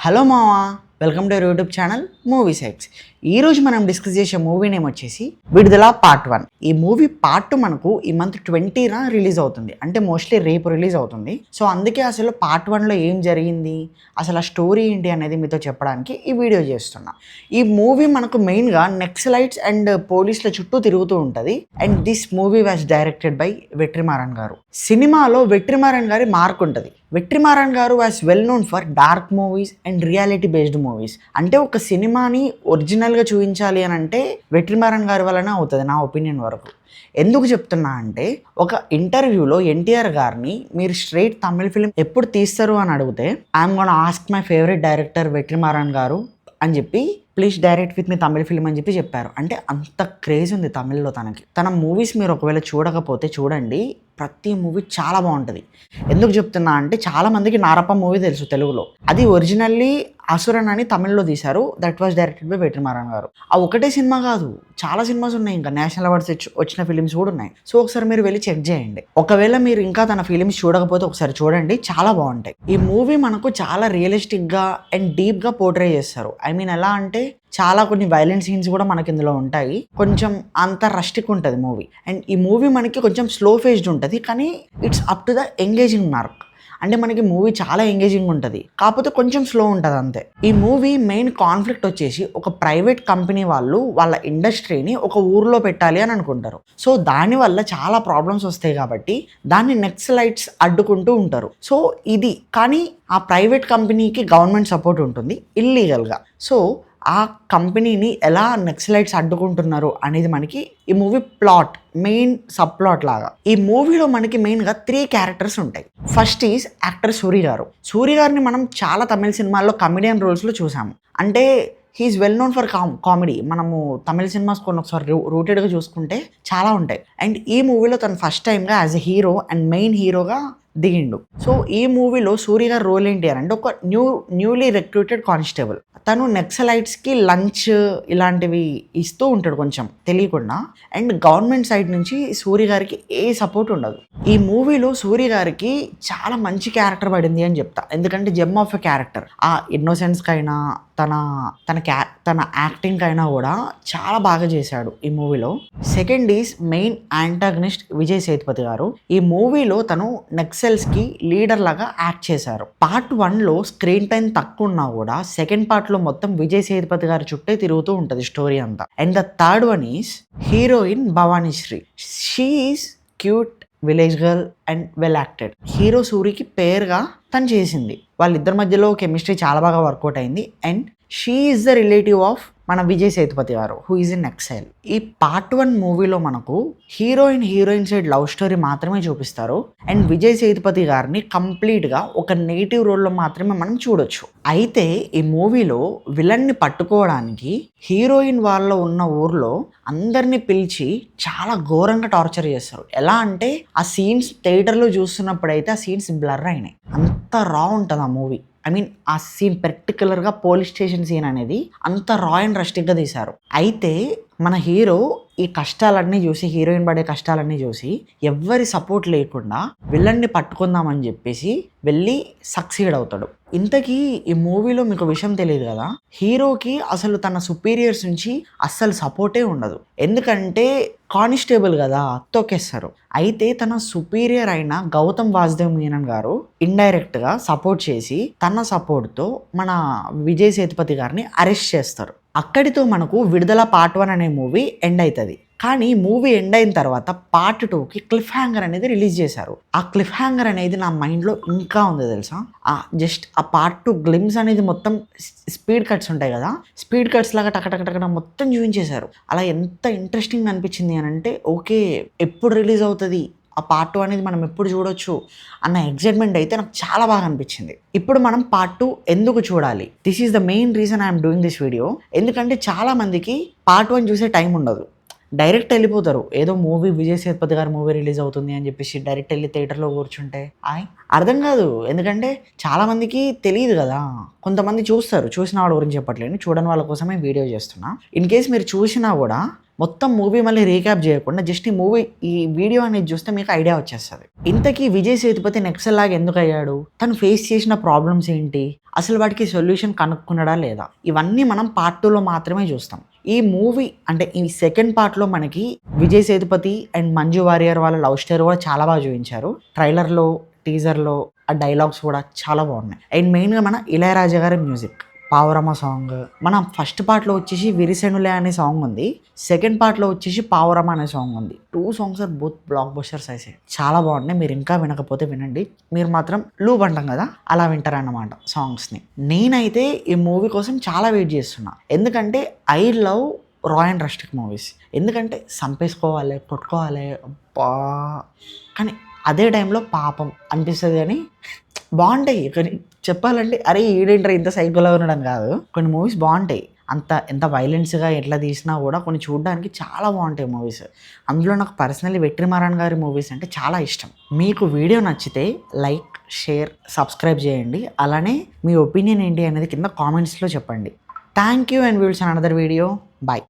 Hello మావా, welcome to our YouTube channel movie sites. ఈరోజు మనం డిస్కస్ చేసే మూవీ నేమ్ వచ్చేసి విడుదల పార్ట్ 1. ఈ మూవీ పార్ట్ 2 మనకు ఈ మంత్ 20న రిలీజ్ అవుతుంది, అంటే మోస్ట్లీ రేపు రిలీజ్ అవుతుంది. సో అందుకే అసలు పార్ట్ 1లో ఏం జరిగింది, అసలు ఆ స్టోరీ ఏంటి అనేది మీతో చెప్పడానికి ఈ వీడియో చేస్తున్నా. ఈ మూవీ మనకు మెయిన్గా నెక్సలైట్స్ అండ్ పోలీసుల చుట్టూ తిరుగుతూ ఉంటుంది. And this movie was directed by Vetrimaaran garu. సినిమాలో వెట్రిమారన్ గారి మార్క్ ఉంటుంది. Vetrimaaran garu was well known for dark movies and reality based movies. అంటే ఒక సినిమాని ఒరిజినల్గా చూపించాలి అని అంటే వెట్రిమారన్ గారి వలన అవుతుంది నా ఒపీనియన్ వరకు. ఎందుకు చెప్తున్నా అంటే, ఒక ఇంటర్వ్యూలో ఎన్టీఆర్ గారిని మీరు స్ట్రైట్ తమిళ ఫిలిం ఎప్పుడు తీస్తారు అని అడిగితే, I'm gonna ask my favourite director Vetrimaaran garu అని చెప్పి, please direct with me Tamil film అని చెప్పారు. అంటే అంత క్రేజ్ ఉంది తమిళ్లో తనకి. తన మూవీస్ మీరు ఒకవేళ చూడకపోతే చూడండి, ప్రతి మూవీ చాలా బాగుంటుంది. ఎందుకు చెప్తున్నా అంటే, చాలామందికి నారప్ప మూవీ తెలుసు తెలుగులో, అది ఒరిజినల్లీ అసురన్ అని తమిళ్లో తీశారు. That was directed by Vetrimaaran garu. ఆ ఒకటే సినిమా కాదు, చాలా సినిమాస్ ఉన్నాయి, ఇంకా నేషనల్ అవార్డ్స్ వచ్చిన ఫిలిమ్స్ కూడా ఉన్నాయి. సో ఒకసారి మీరు వెళ్ళి చెక్ చేయండి. ఒకవేళ మీరు ఇంకా తన ఫిలిమ్స్ చూడకపోతే ఒకసారి చూడండి, చాలా బాగుంటాయి. ఈ మూవీ మనకు చాలా రియలిస్టిక్గా అండ్ డీప్గా పోర్ట్రే చేస్తారు. ఐ మీన్ ఎలా అంటే, చాలా కొన్ని వైలెంట్ సీన్స్ కూడా మనకి ఇందులో ఉంటాయి. కొంచెం అంత రస్టిక్ ఉంటుంది మూవీ. అండ్ ఈ మూవీ మనకి కొంచెం స్లో ఫేస్డ్ ఉంటుంది, కానీ it's up to the engaging mark. అంటే మనకి మూవీ చాలా ఎంగేజింగ్ ఉంటుంది, కాకపోతే కొంచెం స్లో ఉంటుంది అంతే. ఈ మూవీ మెయిన్ కాన్ఫ్లిక్ట్ వచ్చేసి, ఒక ప్రైవేట్ కంపెనీ వాళ్ళు వాళ్ళ ఇండస్ట్రీని ఒక ఊర్లో పెట్టాలి అని అనుకుంటారు. సో దానివల్ల చాలా ప్రాబ్లమ్స్ వస్తాయి, కాబట్టి దాన్ని నెక్సలైట్స్ అడ్డుకుంటూ ఉంటారు. సో ఇది కానీ ఆ ప్రైవేట్ కంపెనీకి గవర్నమెంట్ సపోర్ట్ ఉంటుంది ఇల్లీగల్గా. సో ఆ కంపెనీని ఎలా నెక్సలైట్స్ అడ్డుకుంటున్నారు అనేది మనకి ఈ movie plot, main sub plot లాగా. ఈ మూవీలో మనకి మెయిన్గా 3 క్యారెక్టర్స్ ఉంటాయి. ఫస్ట్ ఈజ్ యాక్టర్ సూరి గారు. సూరి గారిని మనం చాలా తమిళ సినిమాల్లో కమెడియన్ రోల్స్లో చూసాము. అంటే he is well known for comedy. మనము తమిళ సినిమాస్ కొన్ని ఒకసారి రూటెడ్గా చూసుకుంటే చాలా ఉంటాయి. అండ్ ఈ మూవీలో తను ఫస్ట్ టైంగా as a hero and main హీరోగా దిగిండు. సో ఈ మూవీలో సూర్య గారు రోల్ ఏంటి అంటే, ఒక న్యూలీ రిక్రూటెడ్ కానిస్టేబుల్. తను నెక్సలైట్స్కి లంచ్ ఇలాంటివి ఇస్తూ ఉంటాడు కొంచెం తెలియకుండా. అండ్ గవర్నమెంట్ సైడ్ నుంచి సూర్య గారికి ఏ సపోర్ట్ ఉండదు. ఈ మూవీలో సూర్య గారికి చాలా మంచి క్యారెక్టర్ పడింది అని చెప్తా, ఎందుకంటే జెమ్ ఆఫ్ ఎ క్యారెక్టర్. ఆ ఇన్నోసెన్స్కైనా తన యాక్టింగ్ అయినా కూడా చాలా బాగా చేశాడు ఈ మూవీలో. Second is main antagonist Vijay Sethupathi గారు. ఈ మూవీలో తను నెక్సల్స్కి లీడర్ లాగా యాక్ట్ చేశారు. పార్ట్ 1లో స్క్రీన్ టైం తక్కువ ఉన్నా కూడా సెకండ్ పార్ట్లో మొత్తం విజయ్ సేతుపతి గారి చుట్టే తిరుగుతూ ఉంటుంది స్టోరీ అంతా. And the third one is heroine Bhavanishri. She is cute village girl and well acted. Hero సూరికి పేరుగా తను చేసింది. వాళ్ళిద్దరి మధ్యలో కెమిస్ట్రీ చాలా బాగా వర్కౌట్ అయింది. And she is the relative of మన విజయ్ సేతుపతి గారు, హూ ఈజ్ ఇన్ ఎక్సైల్. ఈ పార్ట్ 1 మూవీలో మనకు హీరోయిన్ సైడ్ లవ్ స్టోరీ మాత్రమే చూపిస్తారు. అండ్ విజయ్ సేతుపతి గారిని కంప్లీట్గా ఒక నెగిటివ్ రోల్లో మాత్రమే మనం చూడొచ్చు. అయితే ఈ మూవీలో విలన్ని పట్టుకోవడానికి హీరోయిన్ వాళ్ళ ఉన్న ఊర్లో అందరినీ పిలిచి చాలా ఘోరంగా టార్చర్ చేస్తారు. ఎలా అంటే, ఆ సీన్స్ థియేటర్లో చూస్తున్నప్పుడైతే ఆ సీన్స్ బ్లర్ అయినాయి, అంత రా ఉంటుంది ఆ మూవీ. ఐ మీన్ ఆ సీన్ పర్టికులర్గా పోలీస్ స్టేషన్ సీన్ అనేది అంత రా అండ్ రస్టిక్గా తీశారు. అయితే మన హీరో ఈ కష్టాలన్నీ చూసి, హీరోయిన్ పడే కష్టాలన్నీ చూసి, ఎవ్వరి సపోర్ట్ లేకుండా విలన్ని పట్టుకుందామని చెప్పేసి వెళ్ళి సక్సీడ్ అవుతాడు. ఇంతకీ ఈ మూవీలో మీకు విషయం తెలియదు కదా, హీరోకి అసలు తన సుపీరియర్స్ నుంచి అస్సలు సపోర్టే ఉండదు. ఎందుకంటే కానిస్టేబుల్ కదా, తొక్కేస్తారు. అయితే తన సుపీరియర్ అయిన గౌతమ్ వాసుదేవ్ మీనన్ గారు ఇండైరెక్ట్గా సపోర్ట్ చేసి, తన సపోర్ట్తో మన విజయ్ సేతుపతి గారిని అరెస్ట్ చేస్తారు. అక్కడితో మనకు విడుదల పార్ట్ 1 అనే మూవీ ఎండ్ అవుతుంది. కానీ మూవీ ఎండ్ అయిన తర్వాత పార్ట్ 2కి క్లిఫ్ హ్యాంగర్ అనేది రిలీజ్ చేశారు. ఆ క్లిఫ్ హ్యాంగర్ అనేది నా మైండ్లో ఇంకా ఉంది తెలుసా. జస్ట్ ఆ పార్ట్ 2 గ్లిమ్స్ అనేది మొత్తం స్పీడ్ కట్స్ ఉంటాయి కదా, స్పీడ్ కట్స్ లాగా టకటకటక మొత్తం చూపించేశారు. అలా ఎంత ఇంట్రెస్టింగ్ అనిపించింది అని అంటే, ఓకే ఎప్పుడు రిలీజ్ అవుతుంది, ఆ పార్ట్ 2 అనేది మనం ఎప్పుడు చూడొచ్చు అన్న ఎగ్జైట్మెంట్ అయితే నాకు చాలా బాగా అనిపించింది. ఇప్పుడు మనం పార్ట్ 2 ఎందుకు చూడాలి, this is the main reason I'm doing this video. ఎందుకంటే చాలా మందికి పార్ట్ 1 చూసే టైం ఉండదు, డైరెక్ట్ వెళ్ళిపోతారు. ఏదో మూవీ విజయ్ సేతుపతి గారి మూవీ రిలీజ్ అవుతుంది అని చెప్పేసి డైరెక్ట్ వెళ్ళి థియేటర్లో కూర్చుంటే అర్థం కాదు. ఎందుకంటే చాలామందికి తెలియదు కదా, కొంతమంది చూస్తారు, చూసిన వాళ్ళ గురించి చెప్పట్లేదు, చూడని వాళ్ళ కోసమే వీడియో చేస్తున్నా. ఇన్ కేస్ మీరు చూసినా కూడా మొత్తం మూవీ మళ్ళీ రీక్యాప్ చేయకుండా జస్ట్ ఈ వీడియో అనేది చూస్తే మీకు ఐడియా వచ్చేస్తుంది. ఇంతకీ విజయ్ సేతుపతి నెక్సల్ లాగా ఎందుకు అయ్యాడు, తను ఫేస్ చేసిన ప్రాబ్లమ్స్ ఏంటి, అసలు వాటికి సొల్యూషన్ కనుక్కున్నాడా లేదా, ఇవన్నీ మనం పార్ట్ 2లో మాత్రమే చూస్తాం. ఈ మూవీ అంటే ఈ సెకండ్ పార్ట్లో మనకి విజయ్ సేతుపతి అండ్ మంజు వారియర్ వాళ్ళ లవ్ స్టోరీ కూడా చాలా బాగా చూపించారు. ట్రైలర్లో, టీజర్లో ఆ డైలాగ్స్ కూడా చాలా బాగున్నాయి. అండ్ మెయిన్గా మన ఇళయరాజా గారి మ్యూజిక్, పావురమ్మ సాంగ్, మన ఫస్ట్ పార్ట్లో వచ్చేసి విరిసెనులే అనే సాంగ్ ఉంది, సెకండ్ పార్ట్లో వచ్చేసి పావురమ్మ అనే సాంగ్ ఉంది. 2 songs are both blockbusters అయితే చాలా బాగున్నాయి. మీరు ఇంకా వినకపోతే వినండి. మీరు మాత్రం లూప్ అంటాం కదా, అలా వింటారన్నమాట సాంగ్స్ని. నేనైతే ఈ మూవీ కోసం చాలా వెయిట్ చేస్తున్నా, ఎందుకంటే ఐ లవ్ రా అండ్ రస్టిక్ మూవీస్. ఎందుకంటే సంపేసుకోవాలి, కొట్టుకోవాలి, అబ్బా, కానీ అదే టైంలో పాపం అనిపిస్తుంది. కానీ బాగుంటాయి. కానీ చెప్పాలంటే అరే ఈడేంట్రా ఇంత సైకోలా ఉండడం కాదు, కొన్ని మూవీస్ బాగుంటాయి. ఎంత వైలెన్స్గా ఎట్లా తీసినా కూడా కొన్ని చూడడానికి చాలా బాగుంటాయి మూవీస్. అందులో నాకు పర్సనల్లీ వెట్రిమారన్ గారి మూవీస్ అంటే చాలా ఇష్టం. మీకు వీడియో నచ్చితే లైక్, షేర్, సబ్స్క్రైబ్ చేయండి. అలానే మీ ఒపీనియన్ ఏంటి అనేది కింద కామెంట్స్లో చెప్పండి. Thank you and will see another video. Bye.